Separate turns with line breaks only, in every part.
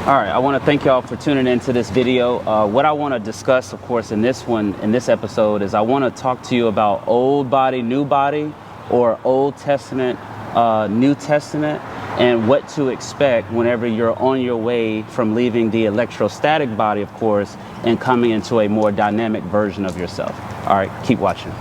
All right, I want to thank y'all for tuning into this video. What I want to discuss, of course, in this episode, is I want to talk to you about old body, new body, or Old Testament, New Testament, and what to expect whenever you're on your way from leaving the electrostatic body, of course, and coming into a more dynamic version of yourself. All right, keep watching.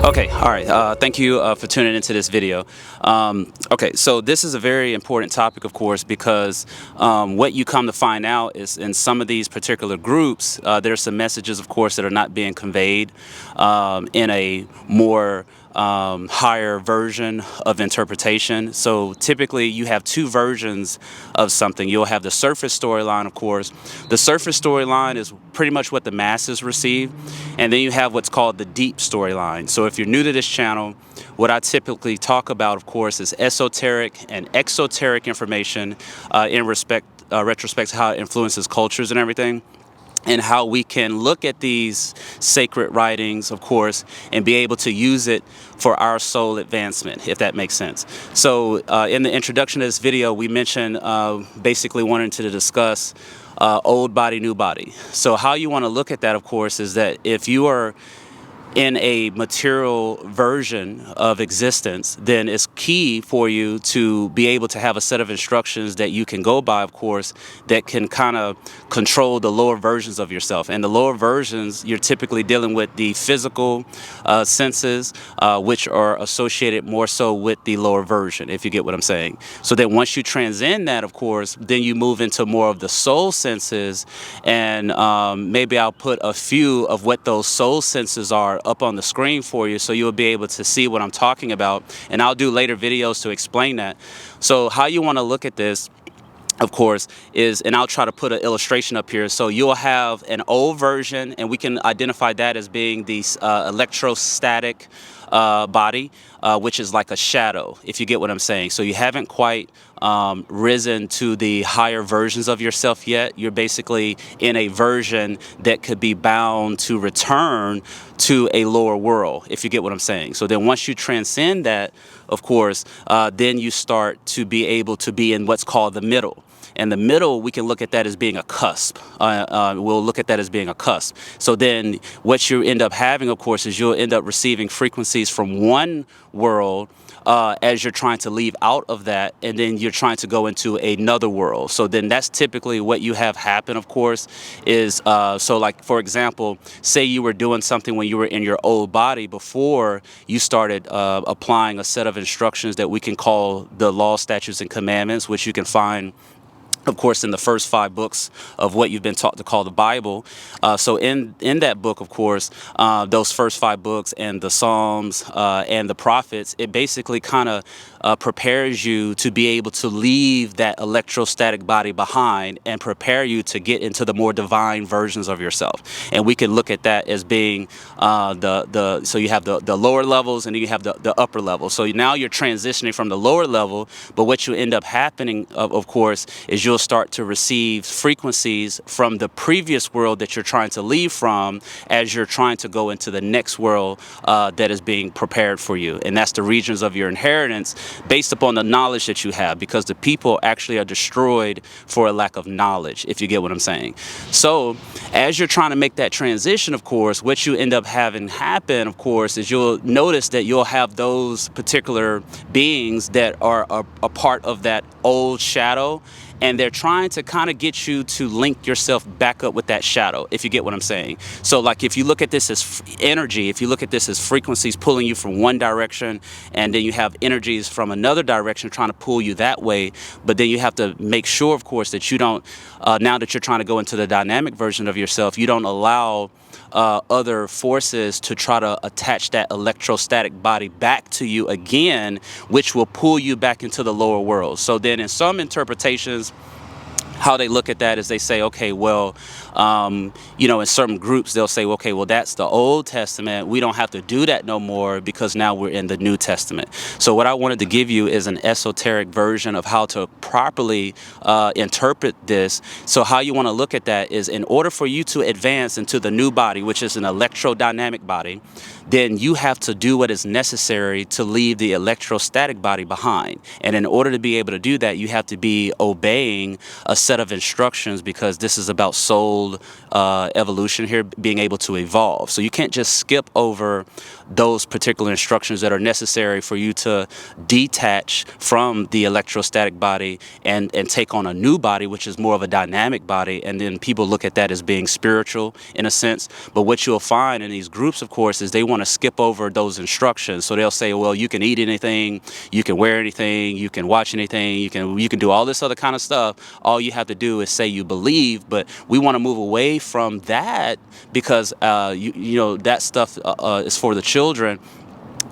Okay, all right, thank you for tuning into this video. Okay, so this is a very important topic, of course, because what you come to find out is in some of these particular groups, there's some messages, of course, that are not being conveyed in a more higher version of interpretation. So typically you have two versions of something. You'll have the surface storyline, of course. The surface storyline is pretty much what the masses receive. And then you have what's called the deep storyline. So if you're new to this channel, what I typically talk about, of course, is esoteric and exoteric information in retrospect to how it influences cultures and everything, and how we can look at these sacred writings, of course, and be able to use it for our soul advancement, if that makes sense. So in the introduction to this video, we mentioned basically wanting to discuss old body, new body. So how you want to look at that, of course, is that if you are in a material version of existence, then it's key for you to be able to have a set of instructions that you can go by, of course, that can kind of control the lower versions of yourself. And the lower versions, you're typically dealing with the physical senses, which are associated more so with the lower version, if you get what I'm saying. So then once you transcend that, of course, then you move into more of the soul senses, and maybe I'll put a few of what those soul senses are up on the screen for you so you'll be able to see what I'm talking about, and I'll do later videos to explain that. So how you want to look at this, of course, is, and I'll try to put an illustration up here. So you'll have an old version, and we can identify that as being the electrostatic body, which is like a shadow, if you get what I'm saying. So you haven't quite risen to the higher versions of yourself yet. You're basically in a version that could be bound to return to a lower world, if you get what I'm saying. So then once you transcend that, of course, then you start to be able to be in what's called the middle. And the middle, we can look at that as being a cusp. We'll look at that as being a cusp. So then what you end up having, of course, is you'll end up receiving frequencies from one world as you're trying to leave out of that, and then you're trying to go into another world. So then that's typically what you have happen, of course, is so like, for example, say you were doing something when you were in your old body before you started applying a set of instructions that we can call the law, statutes, and commandments, which you can find, of course, in the first 5 books of what you've been taught to call the Bible. So in that book, of course, those first 5 books and the Psalms and the prophets, it basically kind of prepares you to be able to leave that electrostatic body behind and prepare you to get into the more divine versions of yourself. And we can look at that as being so you have the lower levels, and then you have the upper level. So now you're transitioning from the lower level, but what you end up happening, of course, is you'll start to receive frequencies from the previous world that you're trying to leave from as you're trying to go into the next world that is being prepared for you. And that's the regions of your inheritance based upon the knowledge that you have, because the people actually are destroyed for a lack of knowledge, if you get what I'm saying. So as you're trying to make that transition, of course, what you end up having happen, of course, is you'll notice that you'll have those particular beings that are a part of that old shadow, and they're trying to kind of get you to link yourself back up with that shadow, if you get what I'm saying. So like if you look at this as energy, if you look at this as frequencies pulling you from one direction, and then you have energies from another direction trying to pull you that way, but then you have to make sure, of course, that you don't, now that you're trying to go into the dynamic version of yourself, you don't allow other forces to try to attach that electrostatic body back to you again, which will pull you back into the lower world. So then in some interpretations, how they look at that is they say, okay, well, in certain groups they'll say, okay, well, that's the Old Testament. We don't have to do that no more because now we're in the New Testament. So what I wanted to give you is an esoteric version of how to properly interpret this. So how you want to look at that is, in order for you to advance into the new body, which is an electrodynamic body, then you have to do what is necessary to leave the electrostatic body behind. And in order to be able to do that, you have to be obeying a set of instructions, because this is about soul evolution here, being able to evolve. So you can't just skip over those particular instructions that are necessary for you to detach from the electrostatic body and take on a new body, which is more of a dynamic body. And then people look at that as being spiritual in a sense. But what you'll find in these groups, of course, is they want to skip over those instructions. So they'll say, well, you can eat anything, you can wear anything, you can watch anything, you can do all this other kind of stuff. All you have to do is say you believe. But we want to move away from that, because that stuff is for the children.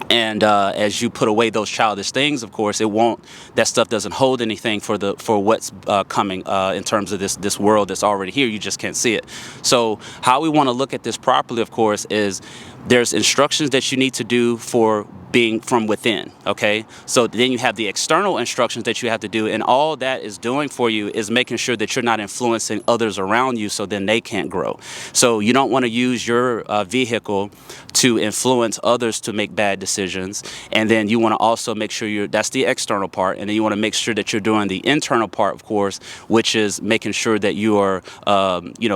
And as you put away those childish things, of course, that stuff doesn't hold anything for what's coming in terms of this world that's already here. You just can't see it. So how we want to look at this properly, of course, is there's instructions that you need to do for being from within, okay? So then you have the external instructions that you have to do, and all that is doing for you is making sure that you're not influencing others around you, so then they can't grow. So you don't want to use your vehicle to influence others to make bad decisions, and then you want to also make sure that's the external part, and then you want to make sure that you're doing the internal part, of course, which is making sure that you are,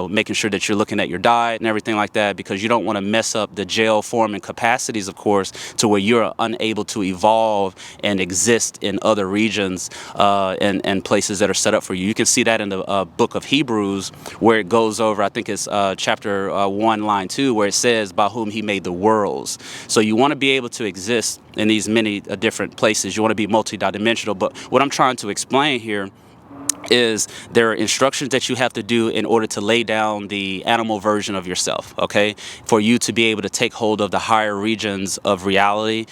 making sure that you're looking at your diet and everything like that, because you don't want to mess up the gel forming capacities, of course, to where you're unable to evolve and exist in other regions and places that are set up for you. You can see that in the book of Hebrews, where it goes over, I think it's chapter 1, line 2, where it says, by whom he made the worlds. So you want to be able to exist in these many different places. You want to be multidimensional. But what I'm trying to explain here is there are instructions that you have to do in order to lay down the animal version of yourself, okay? For you to be able to take hold of the higher regions of reality,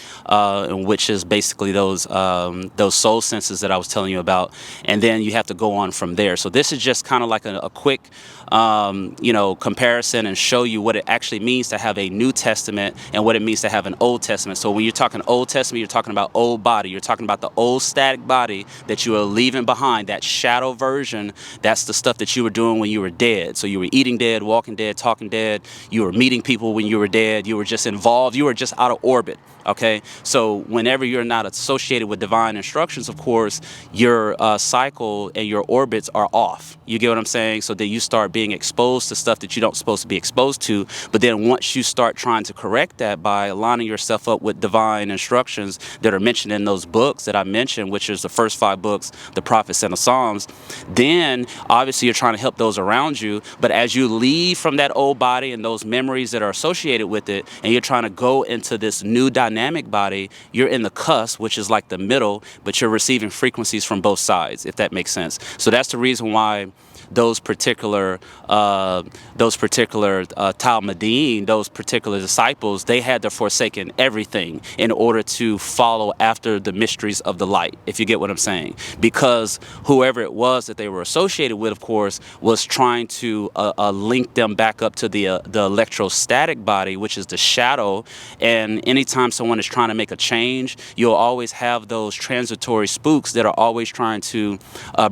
which is basically those soul senses that I was telling you about. And then you have to go on from there. So this is just kind of like a quick comparison, and show you what it actually means to have a New Testament and what it means to have an Old Testament. So when you're talking Old Testament, you're talking about old body. You're talking about the old static body that you are leaving behind, that shadow version. That's the stuff that you were doing when you were dead. So you were eating dead, walking dead, talking dead. You were meeting people when you were dead. You were just involved. You were just out of orbit. Okay, so whenever you're not associated with divine instructions, of course, your cycle and your orbits are off. You get what I'm saying? So that you start being exposed to stuff that you don't supposed to be exposed to. But then once you start trying to correct that by aligning yourself up with divine instructions that are mentioned in those books that I mentioned, which is the first 5 books, the prophets and the Psalms, then obviously you're trying to help those around you. But as you leave from that old body and those memories that are associated with it, and you're trying to go into this new dynamic body, you're in the cusp, which is like the middle, but you're receiving frequencies from both sides, if that makes sense. So that's the reason why those particular Talmudim, those particular disciples, they had to forsaken everything in order to follow after the mysteries of the light, if you get what I'm saying. Because whoever it was that they were associated with, of course, was trying to link them back up to the electrostatic body, which is the shadow. And anytime someone is trying to make a change, you'll always have those transitory spooks that are always trying to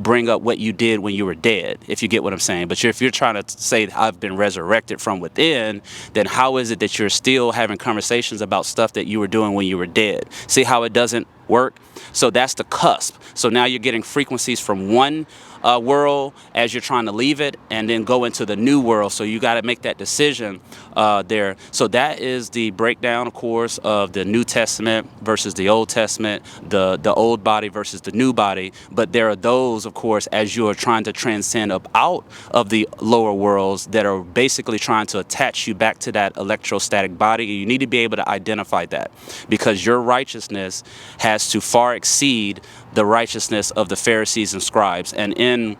bring up what you did when you were dead, if you get what I'm saying. But if you're trying to say I've been resurrected from within, then how is it that you're still having conversations about stuff that you were doing when you were dead? See how it doesn't work? So that's the cusp. So now you're getting frequencies from one world as you're trying to leave it, and then go into the new world. So you got to make that decision there. So that is the breakdown, of course, of the New Testament versus the Old Testament, the old body versus the new body. But there are those, of course, as you are trying to transcend up out of the lower worlds, that are basically trying to attach you back to that electrostatic body. You need to be able to identify that, because your righteousness has to far exceed the righteousness of the Pharisees and scribes. And in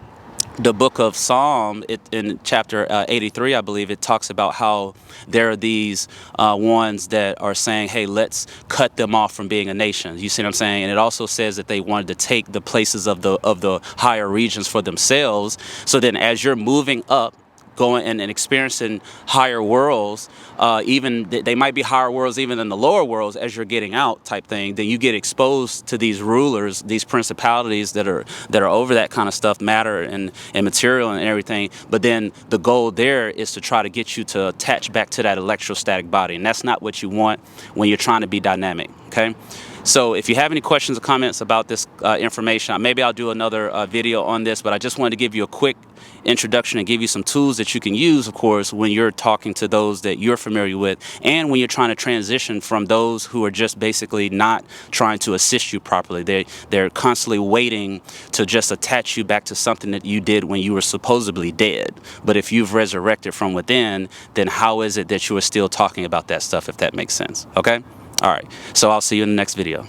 the book of Psalm, in chapter 83, I believe, it talks about how there are these ones that are saying, hey, let's cut them off from being a nation. You see what I'm saying? And it also says that they wanted to take the places of the higher regions for themselves. So then as you're moving up, going and experiencing higher worlds, even they might be higher worlds even than the lower worlds as you're getting out type thing, then you get exposed to these rulers, these principalities that are over that kind of stuff, matter and material and everything. But then the goal there is to try to get you to attach back to that electrostatic body, and that's not what you want when you're trying to be dynamic. Okay. So if you have any questions or comments about this information, maybe I'll do another video on this, but I just wanted to give you a quick introduction and give you some tools that you can use, of course, when you're talking to those that you're familiar with, and when you're trying to transition from those who are just basically not trying to assist you properly. They're constantly waiting to just attach you back to something that you did when you were supposedly dead. But if you've resurrected from within, then how is it that you are still talking about that stuff, if that makes sense? Okay? All right. So I'll see you in the next video.